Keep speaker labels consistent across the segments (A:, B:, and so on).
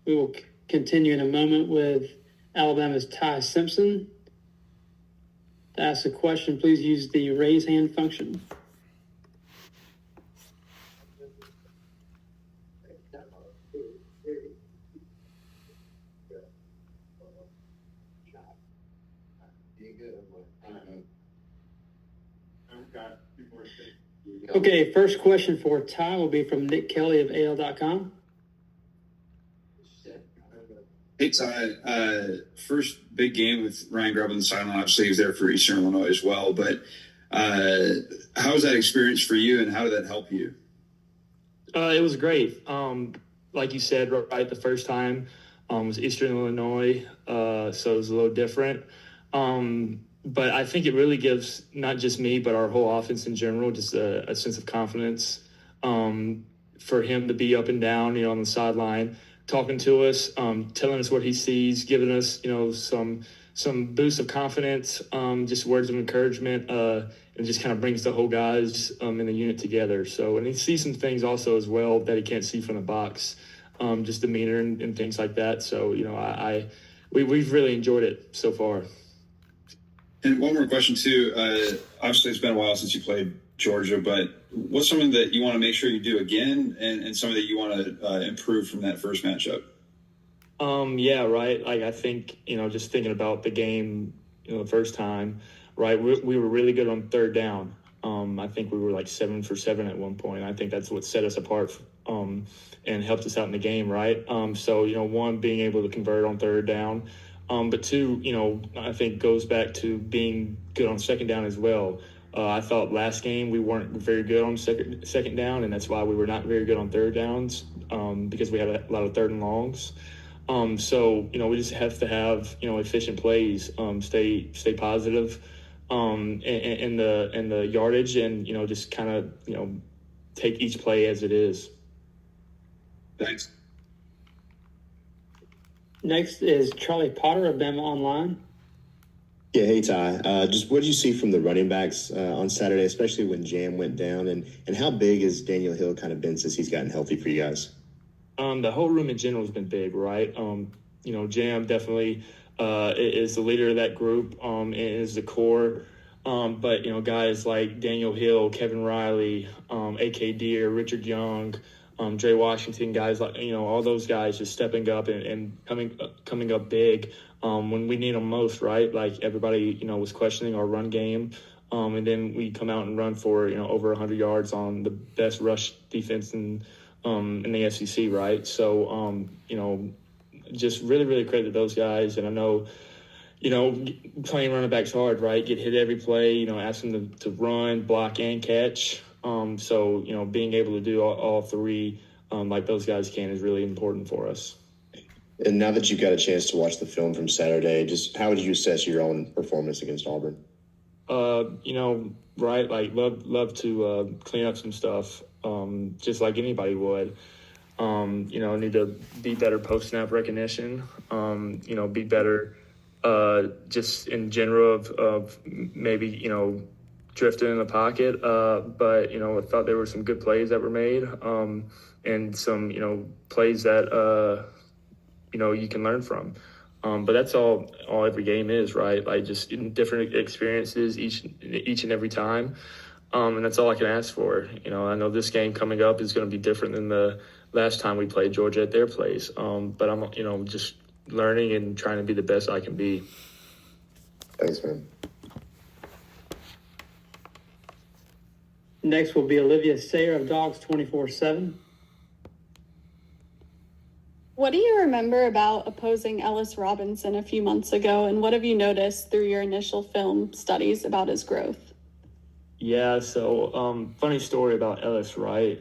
A: We will continue in a moment with Alabama's Ty Simpson. To ask a question, please use the raise hand function. Okay, first question for Ty will be from Nick Kelly of AL.com.
B: Hey, Ty. First big game with Ryan Grubb on the sideline. Obviously, he was there for Eastern Illinois as well. But how was that experience for you, and how did that help you?
C: It was great. Like you said, right, the first time was Eastern Illinois, so it was a little different. But I think it really gives not just me, but our whole offense in general, just a sense of confidence for him to be up and down, on the sideline, talking to us, telling us what he sees, giving us, some boost of confidence, just words of encouragement, and just kind of brings the whole guys in the unit together. So, and he sees some things also as well that he can't see from the box, just demeanor and things like that. So, we've really enjoyed it so far.
B: And one more question, too. Obviously, it's been a while since you played Georgia, but what's something that you want to make sure you do again and something that you want to improve from that first matchup?
C: Yeah, right. Like, I think, just thinking about the game, the first time, right, we were really good on third down. I think we were like 7 for 7 at one point. I think that's what set us apart and helped us out in the game, right? So, one, being able to convert on third down. But two, I think goes back to being good on second down as well. I thought last game we weren't very good on second down, and that's why we were not very good on third downs because we had a lot of third and longs. So, we just have to have, efficient plays, stay positive in the yardage and, just kind of, take each play as it is.
B: Thanks.
A: Next is Charlie Potter of Bama Online.
D: Yeah, hey, Ty. Just what did you see from the running backs on Saturday, especially when Jam went down? And how big has Daniel Hill kind of been since he's gotten healthy for you guys?
C: The whole room in general has been big, right? Jam definitely is the leader of that group and is the core. But, guys like Daniel Hill, Kevin Riley, A.K. Deere, Richard Young, Dre Washington, guys like, all those guys just stepping up and coming up big when we need them most, right? Like everybody, was questioning our run game. And then we come out and run for, over 100 yards on the best rush defense in the SEC, right? So, just really, really credit those guys. And I know, playing running backs hard, right? Get hit every play, ask them to run, block, and catch. So, being able to do all three like those guys can is really important for us.
D: And now that you've got a chance to watch the film from Saturday, just how would you assess your own performance against Auburn?
C: Right, like love to clean up some stuff, just like anybody would. Need to be better post-snap recognition, be better just in general of maybe, drifting in the pocket. But, I thought there were some good plays that were made and some, plays that, you can learn from. But that's all every game is, right? Like just different experiences each and every time. And that's all I can ask for. I know this game coming up is going to be different than the last time we played Georgia at their place. But I'm, just learning and trying to be the best I can be.
D: Thanks, man.
A: Next will be Olivia Sayer of Dogs 24/7.
E: What do you remember about opposing Ellis Robinson a few months ago, and what have you noticed through your initial film studies about his growth?
C: Yeah, so funny story about Ellis, right?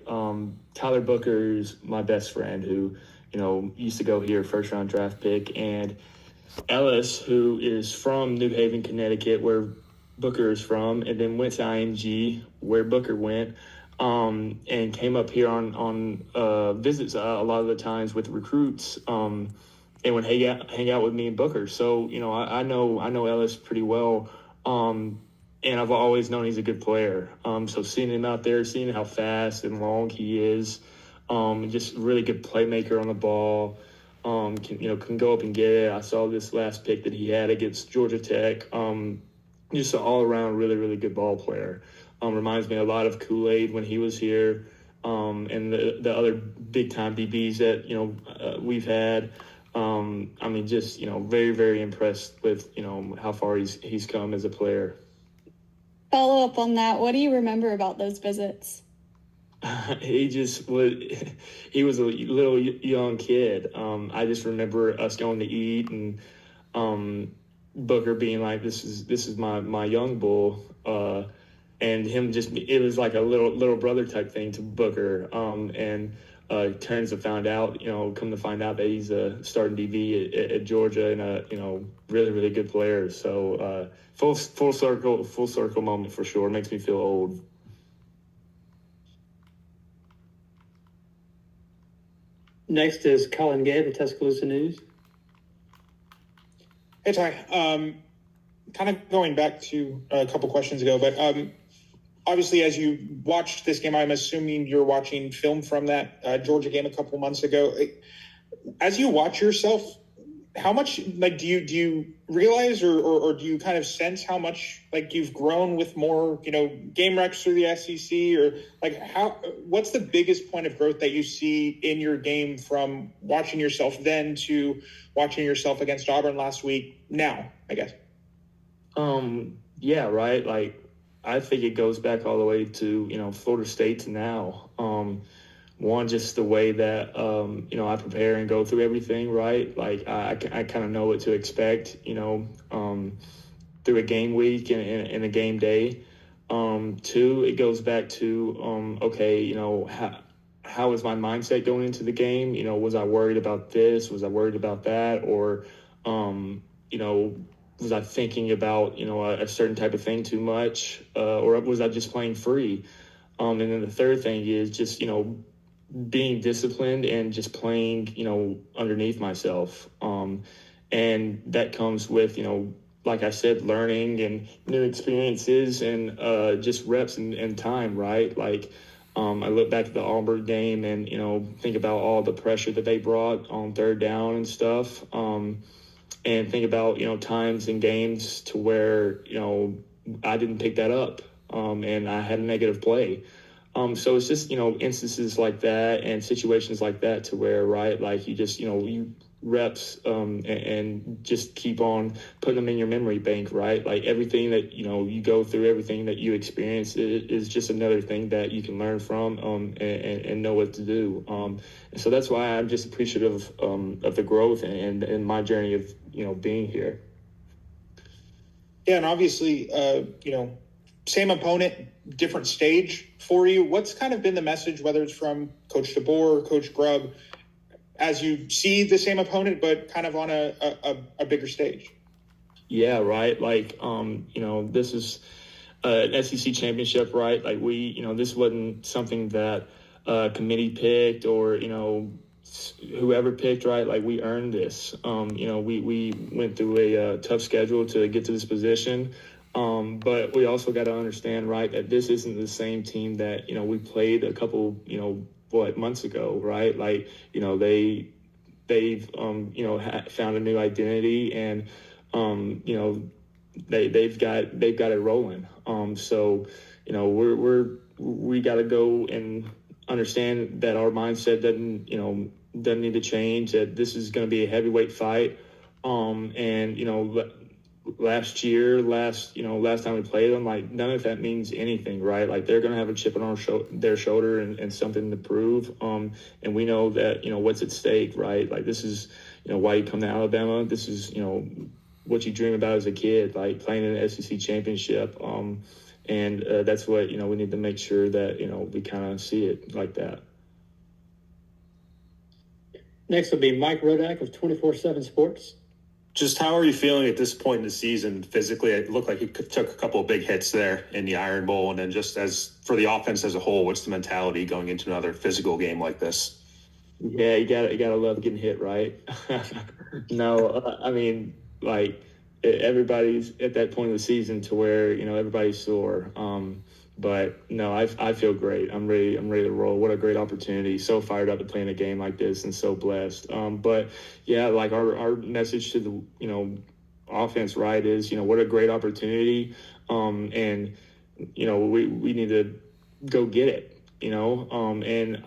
C: Tyler Booker's my best friend who, used to go here, first-round draft pick, and Ellis, who is from New Haven, Connecticut, where Booker is from, and then went to IMG, where Booker went, and came up here on visits a lot of the times with recruits, and would hang out with me and Booker. So, I know Ellis pretty well, and I've always known he's a good player. So seeing him out there, seeing how fast and long he is, just really good playmaker on the ball, can go up and get it. I saw this last pick that he had against Georgia Tech. Just an all-around really, really good ball player. Reminds me a lot of Kool-Aid when he was here, and the other big-time DBs that, we've had. Just, very, very impressed with, how far he's come as a player.
E: Follow up on that. What do you remember about those visits?
C: He was a little young kid. I just remember us going to eat and Booker being like, this is my young bull, and him it was like a little brother type thing to Booker. Turns to come to find out that he's a starting DB at Georgia and a really, really good player. So full circle moment for sure. Makes me feel old.
A: Next is Colin Gay, the Tuscaloosa News.
F: Hey, Ty. Kind of going back to a couple questions ago, but obviously as you watched this game, I'm assuming you're watching film from that Georgia game a couple months ago. As you watch yourself, how much do you realize or do you kind of sense how much you've grown with more game recs through the SEC, or what's the biggest point of growth that you see in your game from watching yourself then to watching yourself against Auburn last week now, I guess?
C: Yeah, right. I think it goes back all the way to Florida State to now. One, just the way that, I prepare and go through everything, right? I kind of know what to expect, through a game week and a game day. Two, it goes back to, how is my mindset going into the game? Was I worried about this? Was I worried about that? Or, was I thinking about, a certain type of thing too much? Or was I just playing free? And then the third thing is just, being disciplined and just playing, underneath myself. And that comes with, like I said, learning and new experiences and just reps and time, right? I look back at the Auburn game and, think about all the pressure that they brought on third down and stuff. And think about, times and games to where, I didn't pick that up and I had a negative play. So it's just, instances like that and situations like that to where, right, you just, you reps and just keep on putting them in your memory bank, right? Everything that, you go through, everything that you experience is just another thing that you can learn from and know what to do. And so that's why I'm just appreciative of the growth and my journey of, being here.
F: Yeah, and obviously, same opponent, different stage for you. What's kind of been the message, whether it's from Coach DeBoer or Coach Grubb, as you see the same opponent, but kind of on a bigger stage?
C: Yeah, right. This is an SEC championship, right? This wasn't something that committee picked or, whoever picked, right? We earned this. We went through a tough schedule to get to this position. But we also got to understand, right, that this isn't the same team that, we played a couple, months ago, right? They've found a new identity and, they've got it rolling. So, we got to go and understand that our mindset doesn't need to change, that this is going to be a heavyweight fight. Last time we played them, none of that means anything, right? They're going to have a chip on their shoulder and something to prove. And we know that, what's at stake, right? This is, why you come to Alabama. This is, what you dream about as a kid, playing in the SEC championship. And that's what, we need to make sure that, we kind of see it like that.
A: Next will be Mike Rodak of 24/7 Sports.
G: Just how are you feeling at this point in the season physically? It looked like you took a couple of big hits there in the Iron Bowl. And then just as for the offense as a whole, what's the mentality going into another physical game like this?
C: Yeah, you gotta love getting hit, right? No, everybody's at that point of the season to where, everybody's sore. But no, I feel great. I'm ready to roll. What a great opportunity. So fired up to play in a game like this and so blessed. But yeah, like our message to the, offense, right, is, what a great opportunity. And, we need to go get it, and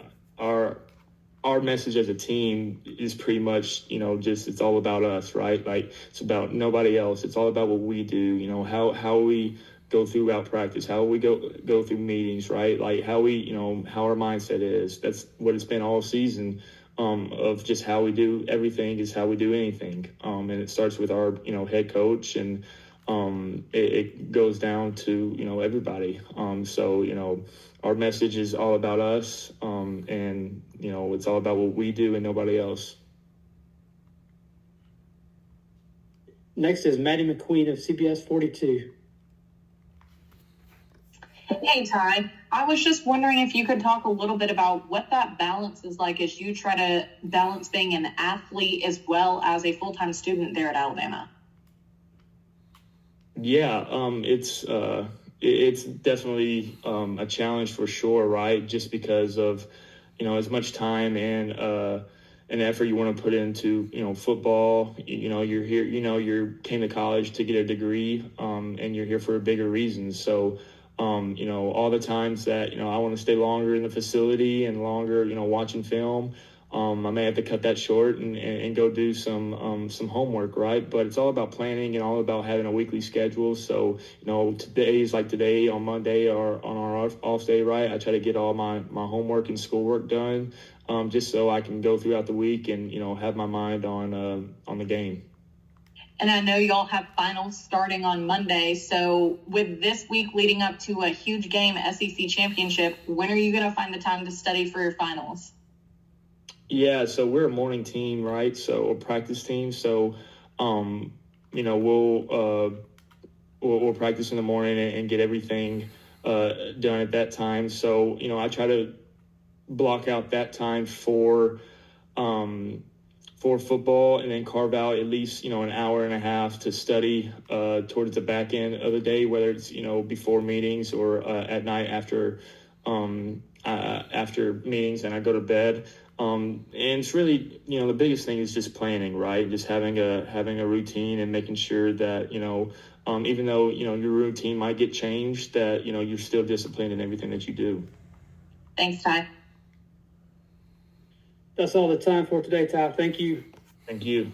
C: our message as a team is pretty much, just it's all about us, right? Like it's about nobody else. It's all about what we do, how we go throughout practice, how we go through meetings, right? Like how we, how our mindset is. That's what it's been all season, of just how we do everything is how we do anything. And it starts with our, head coach, and it goes down to, everybody. So, our message is all about us, and, it's all about what we do and nobody else.
A: Next is Maddie McQueen of CBS 42.
H: Hey, Ty. I was just wondering if you could talk a little bit about what that balance is like as you try to balance being an athlete as well as a full-time student there at Alabama.
C: Yeah, it's definitely a challenge for sure, right? Just because of, as much time and effort you want to put into, football. You're here, you came to college to get a degree, and you're here for a bigger reason. So, all the times that, I want to stay longer in the facility and longer, watching film, I may have to cut that short and go do some homework, right? But it's all about planning and all about having a weekly schedule. So, today's like today on Monday or on our off day, right? I try to get all my homework and schoolwork done, just so I can go throughout the week and, have my mind on the game.
H: And I know y'all have finals starting on Monday. So with this week leading up to a huge game, SEC championship, when are you going to find the time to study for your finals?
C: Yeah, so we're a morning team, right? So a practice team. So, we'll practice in the morning and get everything done at that time. So, I try to block out that time for football, and then carve out at least, an hour and a half to study towards the back end of the day, whether it's, before meetings or at night after meetings, and I go to bed. And it's really, the biggest thing is just planning, right? Just having a routine and making sure that, even though, your routine might get changed, that, you're still disciplined in everything that you do.
H: Thanks, Ty.
A: That's all the time for today, Ty. Thank you.
C: Thank you.